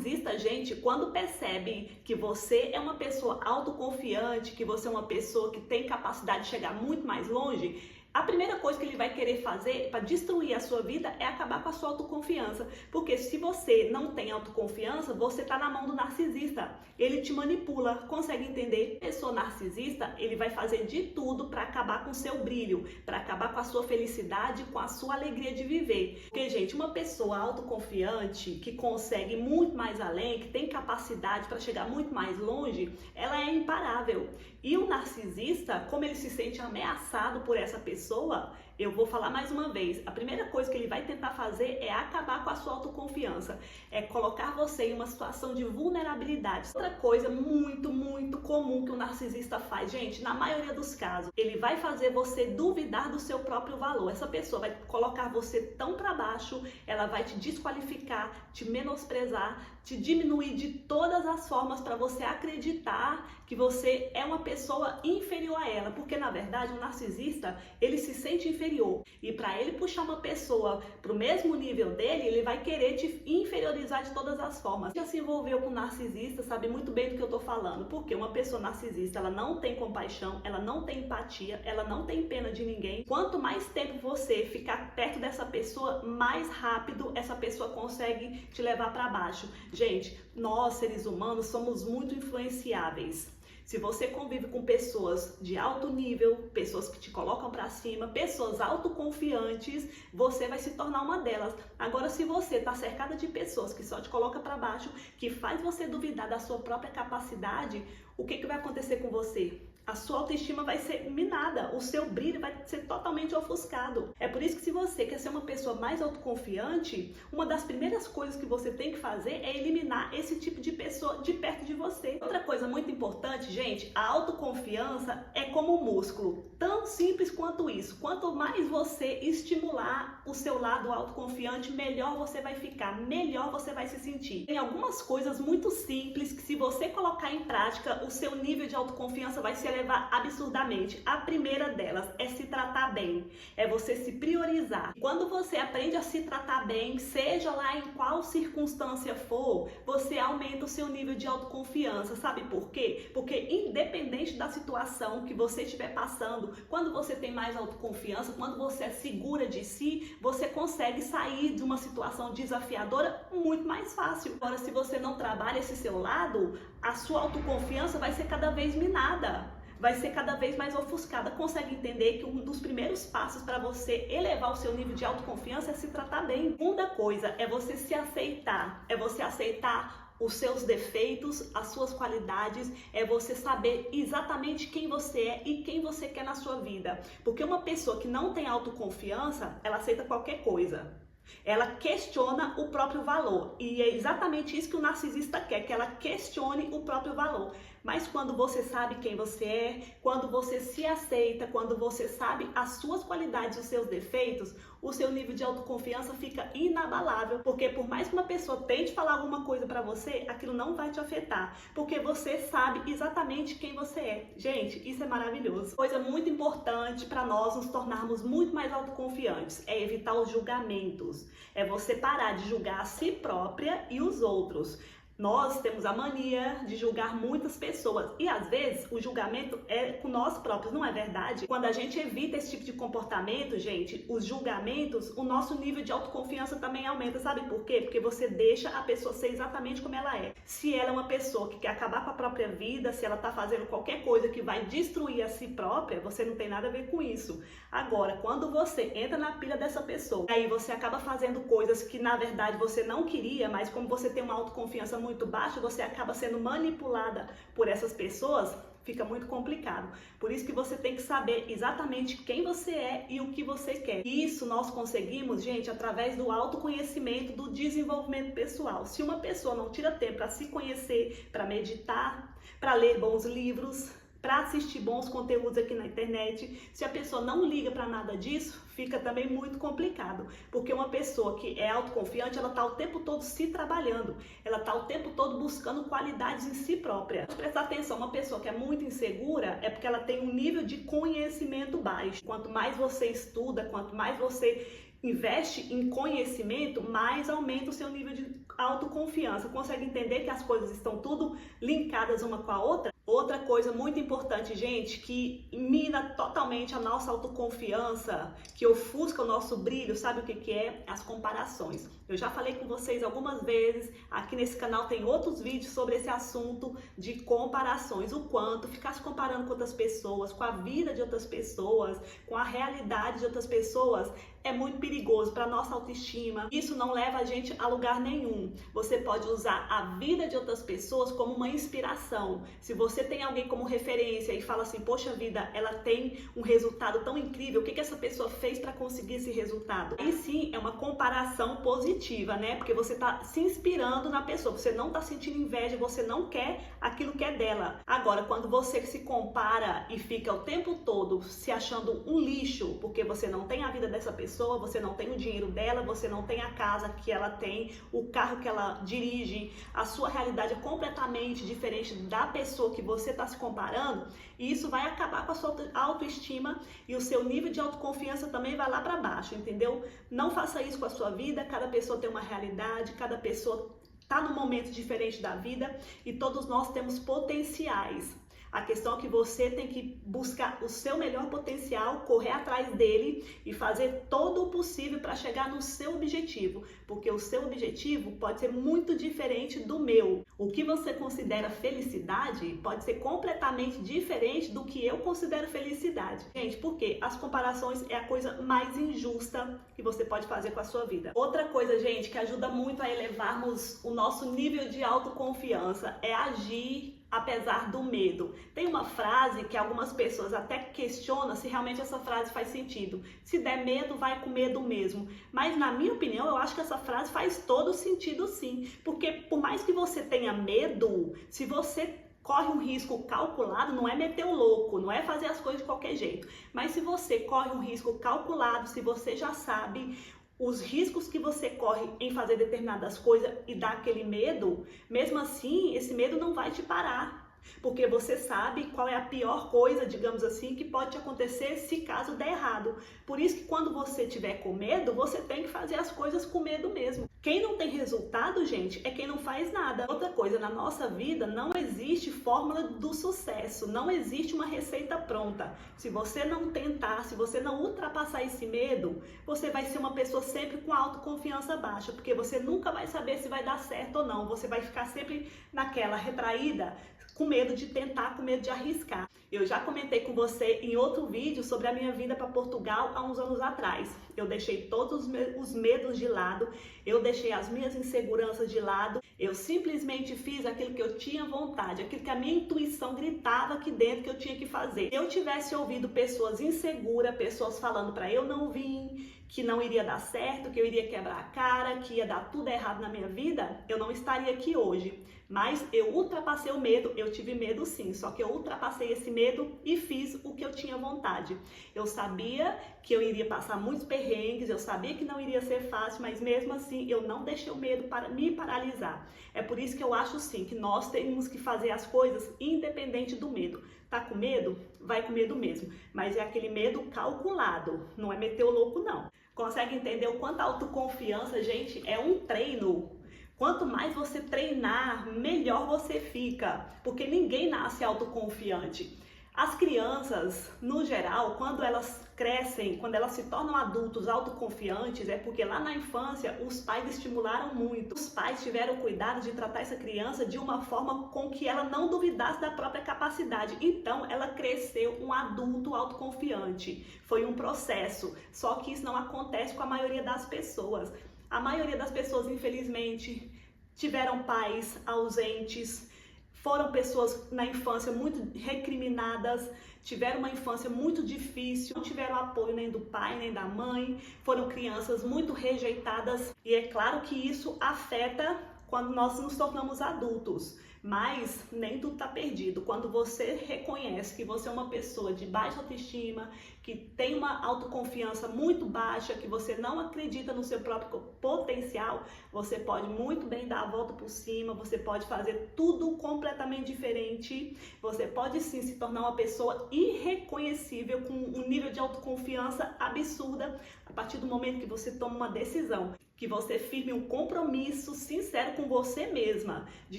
narcisista, gente, quando percebe que você é uma pessoa autoconfiante, que você é uma pessoa que tem capacidade de chegar muito mais longe, a primeira coisa que ele vai querer fazer para destruir a sua vida é acabar com a sua autoconfiança. Porque se você não tem autoconfiança, você está na mão do narcisista. Ele te manipula, consegue entender? A pessoa narcisista, ele vai fazer de tudo para acabar com o seu brilho, para acabar com a sua felicidade, com a sua alegria de viver. Porque, gente, uma pessoa autoconfiante, que consegue muito mais além, que tem capacidade para chegar muito mais longe, ela é imparável. E o narcisista, como ele se sente ameaçado por essa pessoa, eu vou falar mais uma vez, a primeira coisa que ele vai tentar fazer é acabar com a sua autoconfiança, é colocar você em uma situação de vulnerabilidade. Outra coisa muito comum que o narcisista faz, gente, na maioria dos casos, ele vai fazer você duvidar do seu próprio valor. Essa pessoa vai colocar você tão para baixo, ela vai te desqualificar, te menosprezar, te diminuir de todas as formas para você acreditar que você é uma pessoa inferior a ela, porque na verdade o narcisista, ele se sente inferior, e para ele puxar uma pessoa para o mesmo nível dele, ele vai querer te inferiorizar de todas as formas. Já se envolveu com um narcisista, sabe muito bem do que eu tô falando, porque uma pessoa narcisista, ela não tem compaixão, ela não tem empatia, ela não tem pena de ninguém. Quanto mais tempo você ficar perto dessa pessoa, mais rápido essa pessoa consegue te levar para baixo. Gente, nós seres humanos somos muito influenciáveis. Se você convive com pessoas de alto nível, pessoas que te colocam para cima, pessoas autoconfiantes, você vai se tornar uma delas. Agora, se você está cercada de pessoas que só te colocam para baixo, que faz você duvidar da sua própria capacidade, o que vai acontecer com você? A sua autoestima vai ser minada, o seu brilho vai ser totalmente ofuscado. É por isso que se você quer ser uma pessoa mais autoconfiante, uma das primeiras coisas que você tem que fazer é eliminar esse tipo de pessoa de perto de você. Outra coisa muito importante, gente, a autoconfiança é como um músculo, tão simples quanto isso. Quanto mais você estimular o seu lado autoconfiante, melhor você vai ficar, melhor você vai se sentir. Tem algumas coisas muito simples que se você colocar em prática, o seu nível de autoconfiança vai se elevar absurdamente. A primeira delas é se tratar bem, é você se priorizar. Quando você aprende a se tratar bem, seja lá em qual circunstância for, você aumenta o seu nível de autoconfiança. Sabe por quê? Porque independente da situação que você estiver passando, quando você tem mais autoconfiança, quando você é segura de si, você consegue sair de uma situação desafiadora muito mais fácil. Agora, se você não trabalha esse seu lado, a sua autoconfiança vai ser cada vez minada, vai ser cada vez mais ofuscada. Consegue entender que um dos primeiros passos para você elevar o seu nível de autoconfiança é se tratar bem. Segunda coisa é você se aceitar, é você aceitar os seus defeitos, as suas qualidades, é você saber exatamente quem você é e quem você quer na sua vida. Porque uma pessoa que não tem autoconfiança, ela aceita qualquer coisa. Ela questiona o próprio valor, e é exatamente isso que o narcisista quer, que ela questione o próprio valor. Mas quando você sabe quem você é, quando você se aceita, quando você sabe as suas qualidades, os seus defeitos, o seu nível de autoconfiança fica inabalável, porque por mais que uma pessoa tente falar alguma coisa pra você, aquilo não vai te afetar, porque você sabe exatamente quem você é. Gente, isso é maravilhoso. Coisa muito importante para nós nos tornarmos muito mais autoconfiantes é evitar os julgamentos, é você parar de julgar a si própria e os outros. Nós temos a mania de julgar muitas pessoas e às vezes o julgamento é com nós próprios, não é verdade? Quando a gente evita esse tipo de comportamento, gente, os julgamentos, o nosso nível de autoconfiança também aumenta. Sabe por quê? Porque você deixa a pessoa ser exatamente como ela é. Se ela é uma pessoa que quer acabar com a própria vida, se ela tá fazendo qualquer coisa que vai destruir a si própria, você não tem nada a ver com isso. Agora, quando você entra na pilha dessa pessoa, aí você acaba fazendo coisas que na verdade você não queria, mas como você tem uma autoconfiança muito baixa, você acaba sendo manipulada por essas pessoas, fica muito complicado. Por isso que você tem que saber exatamente quem você é e o que você quer. E isso nós conseguimos, gente, através do autoconhecimento, do desenvolvimento pessoal. Se uma pessoa não tira tempo para se conhecer, para meditar, para ler bons livros, para assistir bons conteúdos aqui na internet, se a pessoa não liga para nada disso, fica também muito complicado, porque uma pessoa que é autoconfiante, ela está o tempo todo se trabalhando, ela está o tempo todo buscando qualidades em si própria. Prestar atenção, uma pessoa que é muito insegura é porque ela tem um nível de conhecimento baixo. Quanto mais você estuda, quanto mais você investe em conhecimento, mais aumenta o seu nível de autoconfiança. Consegue entender que as coisas estão tudo linkadas uma com a outra? Outra coisa muito importante, gente, que mina totalmente a nossa autoconfiança, que ofusca o nosso brilho, sabe o que é? As comparações. Eu já falei com vocês algumas vezes, aqui nesse canal tem outros vídeos sobre esse assunto de comparações, o quanto ficar se comparando com outras pessoas, com a vida de outras pessoas, com a realidade de outras pessoas, é muito perigoso para nossa autoestima. Isso não leva a gente a lugar nenhum. Você pode usar a vida de outras pessoas como uma inspiração. Se você tem alguém como referência e fala assim, poxa vida, ela tem um resultado tão incrível, o que essa pessoa fez para conseguir esse resultado? Aí sim é uma comparação positiva, né? Porque você está se inspirando na pessoa, você não está sentindo inveja, você não quer aquilo que é dela. Agora, quando você se compara e fica o tempo todo se achando um lixo, porque você não tem a vida dessa pessoa, você não tem o dinheiro dela, você não tem a casa que ela tem, o carro que ela dirige, a sua realidade é completamente diferente da pessoa que você está se comparando, e isso vai acabar com a sua autoestima e o seu nível de autoconfiança também vai lá para baixo, entendeu? Não faça isso com a sua vida, cada pessoa tem uma realidade, cada pessoa está num momento diferente da vida e todos nós temos potenciais. A questão é que você tem que buscar o seu melhor potencial, correr atrás dele e fazer todo o possível para chegar no seu objetivo, porque o seu objetivo pode ser muito diferente do meu. O que você considera felicidade pode ser completamente diferente do que eu considero felicidade. Gente, porque as comparações é a coisa mais injusta que você pode fazer com a sua vida. Outra coisa, gente, que ajuda muito a elevarmos o nosso nível de autoconfiança é agir apesar do medo. Tem uma frase que algumas pessoas até questionam se realmente essa frase faz sentido. Se der medo, vai com medo mesmo. Mas na minha opinião, eu acho que essa frase faz todo sentido sim. Porque por mais que você tenha medo, se você corre um risco calculado, não é meter o louco, não é fazer as coisas de qualquer jeito. Mas se você corre um risco calculado, se você já sabe os riscos que você corre em fazer determinadas coisas e dá aquele medo, mesmo assim, esse medo não vai te parar. Porque você sabe qual é a pior coisa, digamos assim, que pode acontecer se caso der errado. Por isso que quando você tiver com medo, você tem que fazer as coisas com medo mesmo. Quem não tem resultado, gente, é quem não faz nada. Outra coisa, na nossa vida não existe fórmula do sucesso, não existe uma receita pronta. Se você não tentar, se você não ultrapassar esse medo, você vai ser uma pessoa sempre com autoconfiança baixa, porque você nunca vai saber se vai dar certo ou não. Você vai ficar sempre naquela retraída, com medo de tentar, com medo de arriscar. Eu já comentei com você em outro vídeo sobre a minha vinda para Portugal há uns anos atrás. Eu deixei todos os medos de lado, eu deixei as minhas inseguranças de lado, eu simplesmente fiz aquilo que eu tinha vontade, aquilo que a minha intuição gritava aqui dentro que eu tinha que fazer. Se eu tivesse ouvido pessoas inseguras, pessoas falando para eu não vir, que não iria dar certo, que eu iria quebrar a cara, que ia dar tudo errado na minha vida, eu não estaria aqui hoje. Mas eu ultrapassei o medo, eu tive medo sim, só que eu ultrapassei esse medo e fiz o que eu tinha vontade. Eu sabia que eu iria passar muitos perrengues, eu sabia que não iria ser fácil, mas mesmo assim eu não deixei o medo para me paralisar. É por isso que eu acho sim que nós temos que fazer as coisas independente do medo. Tá com medo? Vai com medo mesmo, mas é aquele medo calculado, não é meter o louco não. Consegue entender o quanto a autoconfiança, gente, é um treino? Quanto mais você treinar, melhor você fica, porque ninguém nasce autoconfiante. As crianças, no geral, quando elas crescem, quando elas se tornam adultos autoconfiantes, é porque lá na infância os pais estimularam muito. Os pais tiveram cuidado de tratar essa criança de uma forma com que ela não duvidasse da própria capacidade. Então, ela cresceu um adulto autoconfiante. Foi um processo, só que isso não acontece com a maioria das pessoas. A maioria das pessoas, infelizmente, tiveram pais ausentes, foram pessoas na infância muito recriminadas, tiveram uma infância muito difícil, não tiveram apoio nem do pai nem da mãe, foram crianças muito rejeitadas e é claro que isso afeta quando nós nos tornamos adultos. Mas nem tudo está perdido. Quando você reconhece que você é uma pessoa de baixa autoestima, que tem uma autoconfiança muito baixa, que você não acredita no seu próprio potencial, você pode muito bem dar a volta por cima, você pode fazer tudo completamente diferente, você pode sim se tornar uma pessoa irreconhecível, com um nível de autoconfiança absurda, a partir do momento que você toma uma decisão, que você firme um compromisso sincero com você mesma, de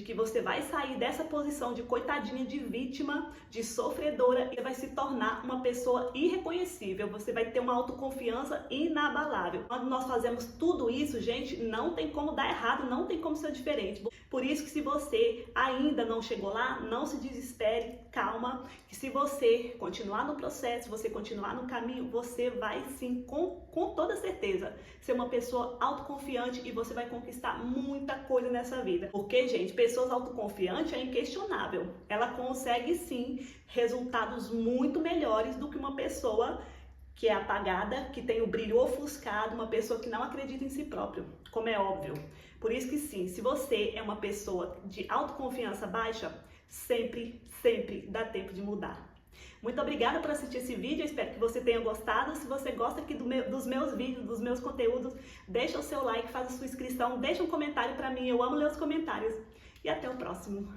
que você vai sair dessa posição de coitadinha, de vítima, de sofredora, e vai se tornar uma pessoa irreconhecível, você vai ter uma autoconfiança inabalável. Quando nós fazemos tudo isso, gente, não tem como dar errado, não tem como ser diferente. Por isso que se você ainda não chegou lá, não se desespere, calma, que se você continuar no processo, você continuar no caminho, você vai sim, com toda certeza, ser uma pessoa autoconfiante e você vai conquistar muita coisa nessa vida. Porque, gente, pessoas autoconfiantes é inquestionável. Ela consegue sim resultados muito melhores do que uma pessoa que é apagada, que tem o brilho ofuscado, uma pessoa que não acredita em si próprio, como é óbvio. Por isso que sim, se você é uma pessoa de autoconfiança baixa, sempre dá tempo de mudar. Muito obrigada por assistir esse vídeo, eu espero que você tenha gostado. Se você gosta aqui dos meus vídeos, dos meus conteúdos, deixa o seu like, faz a sua inscrição, deixa um comentário para mim, eu amo ler os comentários. E até o próximo.